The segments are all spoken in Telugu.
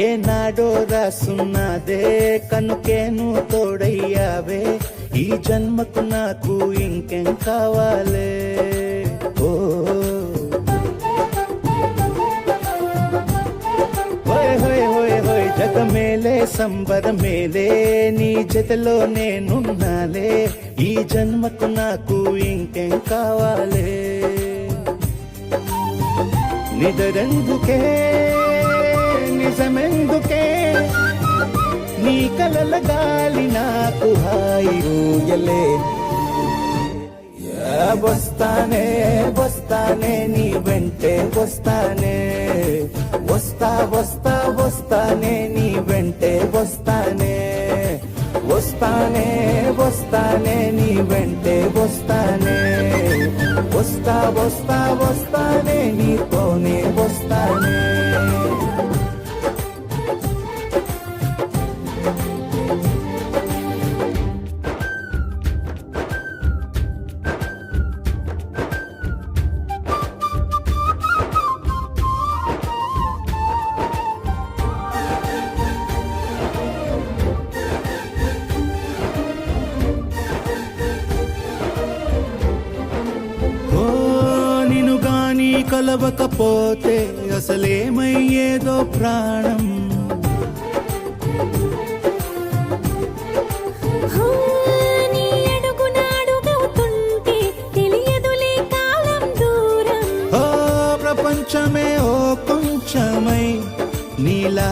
ఏనాడో రాసున్నదే కనుకేను తోడయ్యావే ఈ జన్మకు నాకు ఇంకేం కావాలే ఓ హోయ్ హోయ్ హోయ్ హోయ్ జగమేలే సంబరమేలే నీ జతలో నేనున్నాలే ఈ జన్మకు నాకు ఇంకేం కావాలే నిదరెందుకే నిజమెందుకే నీ కలల గాలి నాకు హాయిలే వస్తానే వస్తానే నీ వెంటే వస్తానే వస్తా వస్తా వస్తానే నీ వెంటే వస్తానే వస్తానే వస్తానే నీ వెంటే వస్తానే వస్తా వస్తా వస్తానే నీతోనే వస్తానే కలవకపోతే అసలేమయ్యేదో ప్రాణం ప్రపంచమే ఓ కొంచెమై నీలా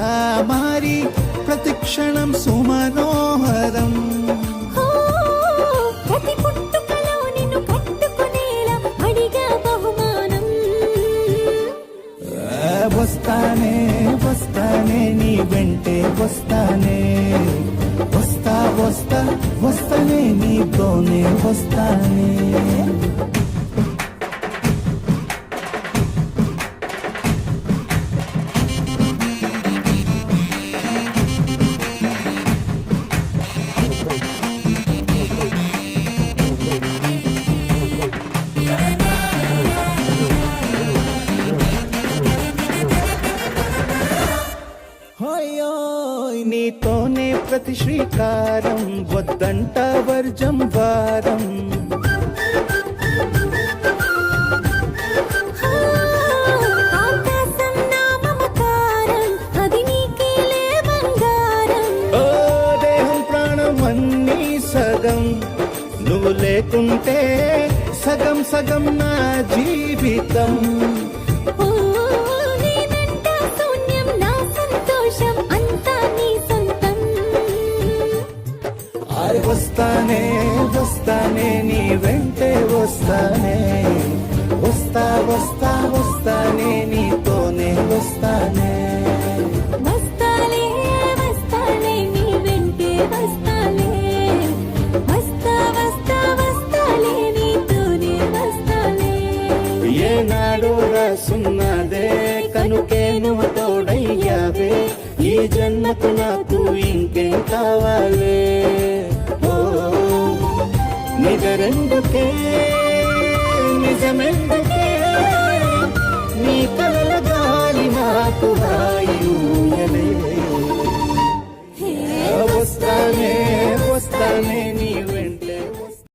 మారి ప్రతిక్షణం సుమనోహరం వస్తానే వస్తానే నీ వెంటే వస్తానే వస్తా వస్తా వస్తానే నీతోనే వస్తానే నీతోనే ప్రతి శ్రీకారం వద్దంట వర్జం వారం దేహం ప్రాణం అన్నీ సగం నువ్వు లేకుంటే సగం సగం నా జీవితం వస్తానే వస్తానే నీ వెంటే వస్తానే వస్తా వస్తా వస్తానే నీతోనే వస్తానే వస్తాలే వస్తాలే నీ వెంటే వస్తాలే వస్తా వస్తా వస్తాలే నీతోనే వస్తాలే ఏనాడో రాసున్నదే కనుకే నువ్వు తోడయ్యావే ఈ జన్మకు నాకు ఇంకేం కావాలే నిజరెందుకే నిజమెందుకే నీ కలల గాలి నాకు హాయిలే వస్తానే